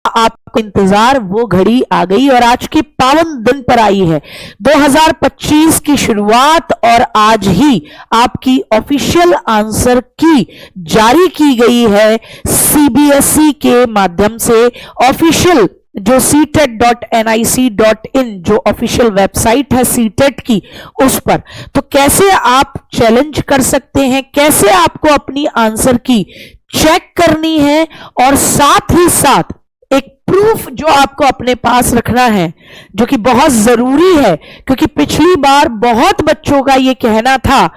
आपको इंतजार, वो घड़ी आ गई और आज के पावन दिन पर आई है। 2025 की शुरुआत और आज ही आपकी ऑफिशियल आंसर की जारी की गई है सीबीएसई के माध्यम से। ऑफिशियल जो CTET.nic.in जो ऑफिशियल वेबसाइट है सीटेट की, उस पर तो कैसे आप चैलेंज कर सकते हैं, कैसे आपको अपनी आंसर की चेक करनी है और साथ ही साथ एक प्रूफ जो आपको अपने पास रखना है, जो कि बहुत जरूरी है। क्योंकि पिछली बार बहुत बच्चों का यह कहना था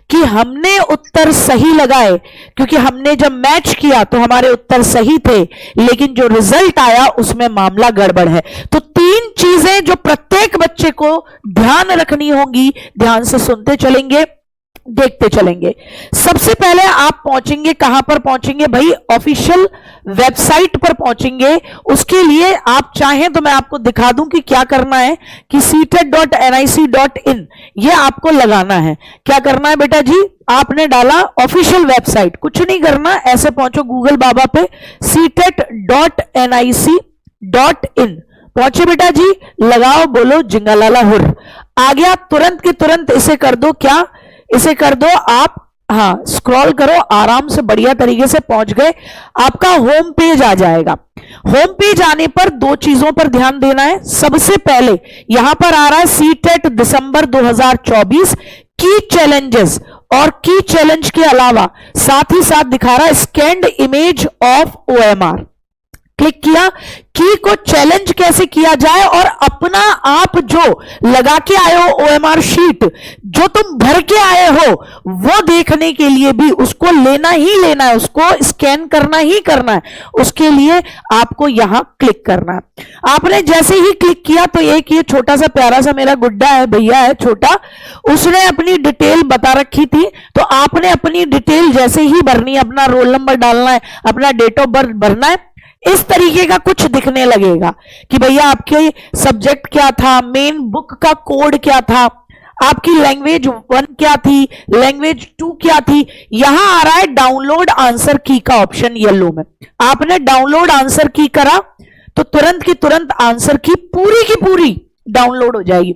कि हमने उत्तर सही लगाए, क्योंकि हमने जब मैच किया तो हमारे उत्तर सही थे, लेकिन जो रिजल्ट आया उसमें मामला गड़बड़ है। तो 3 चीजें जो प्रत्येक बच्चे को ध्यान रखनी होंगी, ध्यान से सुनते चलेंगे, देखते चलेंगे। सबसे पहले आप पहुंचेंगे, कहां पर पहुंचेंगे भाई? ऑफिशियल वेबसाइट पर पहुंचेंगे। उसके लिए आप चाहें तो मैं आपको दिखा दूं कि क्या करना है, कि CTET.nic.in ये आपको लगाना है। क्या करना है बेटा जी? आपने डाला ऑफिशियल वेबसाइट, कुछ नहीं करना, ऐसे पहुंचो गूगल बाबा पे, CTET.nic.in पहुंचे बेटा जी, लगाओ, बोलो जिंगालाला हुर। आ गया, तुरंत के तुरंत इसे कर दो, क्या इसे कर दो आप, हाँ स्क्रॉल करो, आराम से बढ़िया तरीके से पहुंच गए। आपका होम पेज आ जाएगा। होम पेज आने पर 2 चीजों पर ध्यान देना है। सबसे पहले यहां पर आ रहा है सीटेट दिसंबर 2024 की चैलेंजेस, और की चैलेंज के अलावा साथ ही साथ दिखा रहा है scanned image of OMR। Click किया, की को चैलेंज कैसे किया जाए और अपना आप जो लगा के आए हो OMR शीट, जो तुम भर के आए हो, वो देखने के लिए भी उसको लेना ही लेना है, उसको स्कैन करना ही करना है। उसके लिए आपको यहां क्लिक करना है। आपने जैसे ही क्लिक किया तो एक ये छोटा सा प्यारा सा मेरा गुड्डा है, भैया है छोटा, उसने अपनी डिटेल बता रखी थी। तो आपने अपनी डिटेल जैसे ही भरनी है, अपना रोल नंबर डालना है, अपना डेट ऑफ बर्थ भरना है। इस तरीके का कुछ दिखने लगेगा कि भैया आपके सब्जेक्ट क्या था, मेन बुक का कोड क्या था, आपकी लैंग्वेज 1 क्या थी, लैंग्वेज 2 क्या थी। यहां आ रहा है डाउनलोड आंसर की का ऑप्शन येलो में। आपने डाउनलोड आंसर की करा तो तुरंत की तुरंत आंसर की पूरी डाउनलोड हो जाएगी।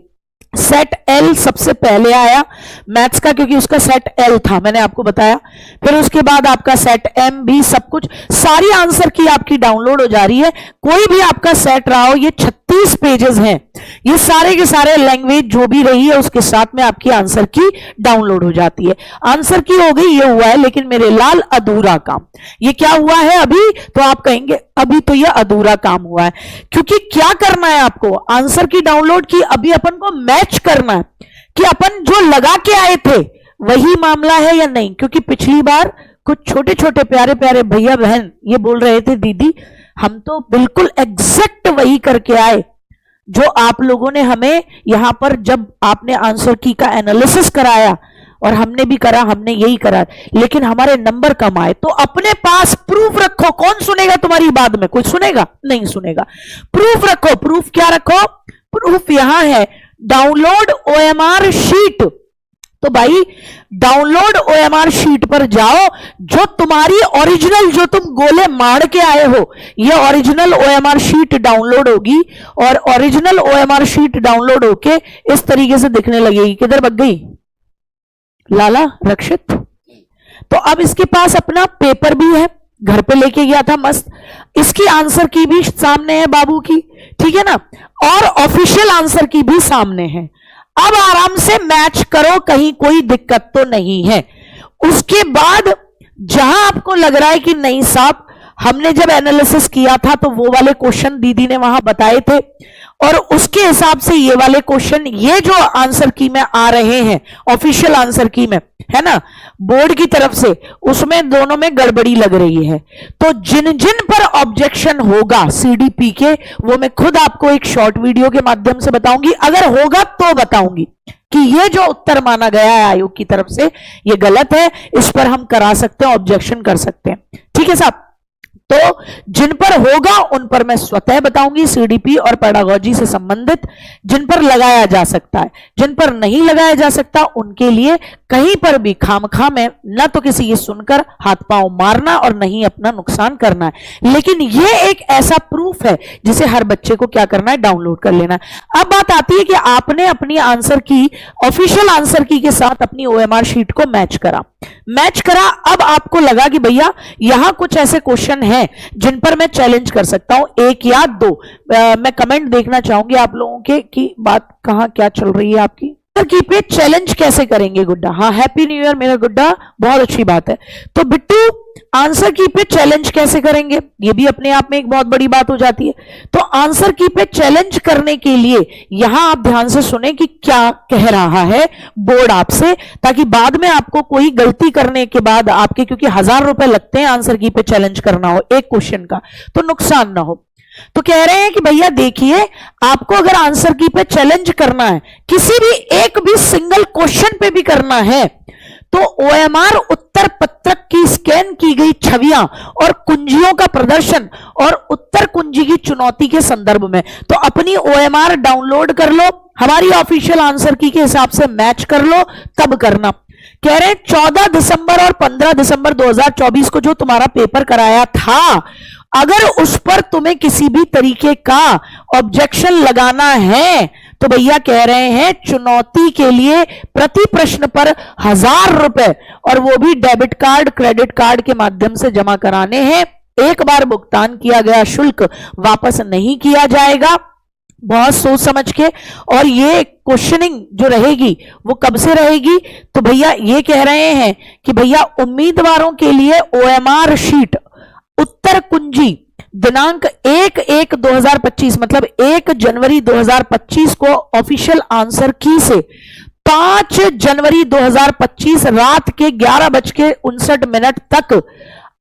सेट L सबसे पहले आया मैथ्स का, क्योंकि उसका सेट L था, मैंने आपको बताया। फिर उसके बाद आपका सेट M भी, सब कुछ सारी आंसर की आपकी डाउनलोड हो जा रही है। कोई भी आपका सेट रहा हो, ये 36 पेजेस हैं, ये सारे के सारे लैंग्वेज जो भी रही है उसके साथ में आपकी आंसर की डाउनलोड हो जाती है। आंसर की हो गई, ये हुआ है, लेकिन मेरे लाल अधूरा काम। ये क्या हुआ है अभी? तो आप कहेंगे अभी तो ये अधूरा काम हुआ है, क्योंकि क्या करना है आपको? आंसर की डाउनलोड की अभी अपन को मैच करना है कि अपन जो लगा के आए थे वही मामला है या नहीं। क्योंकि पिछली बार कुछ छोटे छोटे प्यारे प्यारे भैया बहन ये बोल रहे थे, दीदी हम तो बिल्कुल एग्जैक्ट वही करके आए जो आप लोगों ने हमें यहां पर जब आपने आंसर की का एनालिसिस कराया, और हमने भी करा, हमने यही करा, लेकिन हमारे नंबर कम आए। तो अपने पास प्रूफ रखो। कौन सुनेगा तुम्हारी बात में? कोई सुनेगा? नहीं सुनेगा। प्रूफ रखो। प्रूफ क्या रखो? प्रूफ यहां है डाउनलोड OMR शीट। तो भाई डाउनलोड OMR शीट पर जाओ, जो तुम्हारी ओरिजिनल, जो तुम गोले मार के आए हो, ये ओरिजिनल OMR शीट डाउनलोड होगी। और ओरिजिनल OMR शीट डाउनलोड होके इस तरीके से दिखने लगेगी। किधर भाग गई लाला रक्षित? तो अब इसके पास अपना पेपर भी है, घर पे लेके गया था मस्त, इसकी आंसर की भी सामने है बाबू की, ठीक है ना, और ऑफिशियल आंसर की भी सामने है। अब आराम से मैच करो, कहीं कोई दिक्कत तो नहीं है। उसके बाद जहां आपको लग रहा है कि नहीं साहब, हमने जब एनालिसिस किया था तो वो वाले क्वेश्चन दीदी ने वहां बताए थे, और उसके हिसाब से ये वाले क्वेश्चन, ये जो आंसर की में आ रहे हैं ऑफिशियल आंसर की में, है ना, बोर्ड की तरफ से, उसमें दोनों में गड़बड़ी लग रही है। तो जिन जिन पर ऑब्जेक्शन होगा CDP के, वो मैं खुद आपको एक शॉर्ट वीडियो के माध्यम से बताऊंगी। अगर होगा तो बताऊंगी कि ये जो उत्तर माना गया है आयोग की तरफ से ये गलत है, इस पर हम करा सकते हैं, ऑब्जेक्शन कर सकते हैं। ठीक है साहब? तो जिन पर होगा उन पर मैं स्वतः बताऊंगी, सीडीपी और पेडागोजी से संबंधित। जिन पर लगाया जा सकता है, जिन पर नहीं लगाया जा सकता, उनके लिए कहीं पर भी खामखा में न तो किसी की सुनकर हाथ पांव मारना और नहीं अपना नुकसान करना है। लेकिन यह एक ऐसा प्रूफ है जिसे हर बच्चे को क्या करना है, डाउनलोड कर लेना है। अब बात आती है कि आपने अपनी आंसर की, ऑफिशियल आंसर की के साथ अपनी ओएमआर शीट को मैच करा। अब आपको लगा कि भैया यहां कुछ ऐसे क्वेश्चन हैं जिन पर मैं चैलेंज कर सकता हूं, एक या दो। मैं कमेंट देखना चाहूंगी आप लोगों के कि बात कहां क्या चल रही है आपकी। की पे चैलेंज कैसे करेंगे गुड्डा? हाँ, हैप्पी न्यू ईयर मेरा गुड्डा, बहुत अच्छी बात है। तो बिट्टू आंसर की पे चैलेंज कैसे करेंगे, ये भी अपने आप में एक बहुत बड़ी बात हो जाती है। तो आंसर की पे चैलेंज करने के लिए यहां आप ध्यान से सुने कि क्या कह रहा है बोर्ड आपसे, ताकि बाद में आपको कोई गलती करने के बाद आपके, क्योंकि 1000 रुपए लगते हैं आंसर की पे चैलेंज करना हो एक क्वेश्चन का, तो नुकसान ना हो। तो कह रहे हैं कि भैया देखिए, आपको अगर आंसर की पे चैलेंज करना है, किसी भी एक भी सिंगल क्वेश्चन पे भी करना है, तो ओएमआर उत्तर पत्रक की स्कैन की गई छवियां और कुंजियों का प्रदर्शन और उत्तर कुंजी की चुनौती के संदर्भ में, तो अपनी ओएमआर डाउनलोड कर लो, हमारी ऑफिशियल आंसर की के हिसाब से मैच कर लो, तब करना। कह रहे हैं 14 दिसंबर और 15 दिसंबर 2024 को जो तुम्हारा पेपर कराया था, अगर उस पर तुम्हें किसी भी तरीके का ऑब्जेक्शन लगाना है तो भैया कह रहे हैं चुनौती के लिए प्रति प्रश्न पर 1000 रुपए, और वो भी डेबिट कार्ड क्रेडिट कार्ड के माध्यम से जमा कराने हैं। एक बार भुगतान किया गया शुल्क वापस नहीं किया जाएगा, बहुत सोच समझ के। और ये क्वेश्चनिंग जो रहेगी वो कब से रहेगी, तो भैया ये कह रहे हैं कि भैया उम्मीदवारों के लिए ओएमआर शीट उत्तर कुंजी दिनांक 1/1/2025 मतलब 1 जनवरी 2025 को ऑफिशियल आंसर की से 5 जनवरी 2025 रात के 11:59 तक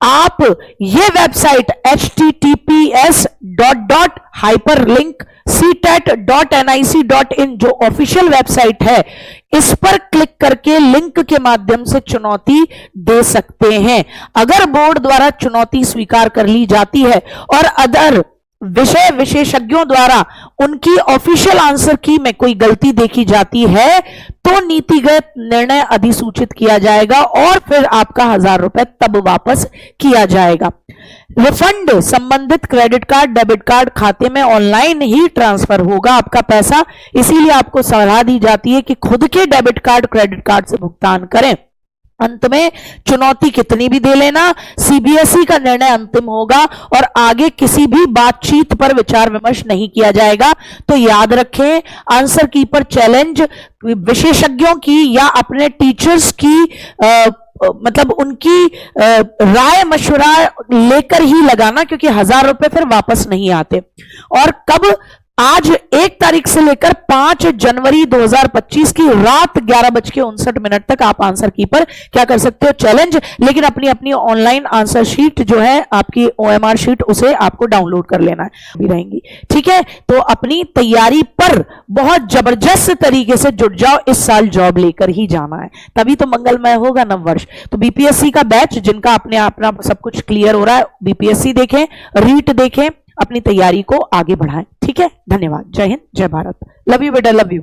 आप ये वेबसाइट https://hyperlink/ctet.nic.in जो ऑफिशियल वेबसाइट है, इस पर क्लिक करके लिंक के माध्यम से चुनौती दे सकते हैं। अगर बोर्ड द्वारा चुनौती स्वीकार कर ली जाती है और अदर विषय विशेषज्ञों द्वारा उनकी ऑफिशियल आंसर की में कोई गलती देखी जाती है, तो नीतिगत निर्णय अधिसूचित किया जाएगा और फिर आपका 1000 रुपए तब वापस किया जाएगा। रिफंड संबंधित क्रेडिट कार्ड डेबिट कार्ड खाते में ऑनलाइन ही ट्रांसफर होगा आपका पैसा, इसीलिए आपको सलाह दी जाती है कि खुद के डेबिट कार्ड क्रेडिट कार्ड से भुगतान करें। अंत में चुनौती कितनी भी दे लेना, सीबीएसई का निर्णय अंतिम होगा और आगे किसी भी बातचीत पर विचार विमर्श नहीं किया जाएगा। तो याद रखें, आंसर की पर चैलेंज विशेषज्ञों की या अपने टीचर्स की मतलब उनकी राय मशवरा लेकर ही लगाना, क्योंकि 1000 रुपए फिर वापस नहीं आते। और कब, आज 1 तारीख से लेकर 5 जनवरी 2025 की रात 11:59 तक आप आंसर की पर क्या कर सकते हो, चैलेंज। लेकिन अपनी अपनी ऑनलाइन आंसर शीट जो है आपकी ओएमआर शीट, उसे आपको डाउनलोड कर लेना है, भी रहेंगी। ठीक है, तो अपनी तैयारी पर बहुत जबरदस्त तरीके से जुट जाओ, इस साल जॉब लेकर ही जाना है, तभी तो मंगलमय होगा नववर्ष। तो बीपीएससी का बैच जिनका अपना सब कुछ क्लियर हो रहा है, बीपीएससी देखें, रीट देखें, अपनी तैयारी को आगे बढ़ाएं। ठीक है, धन्यवाद, जय हिंद, जय भारत, लव यू बेटा, लव यू।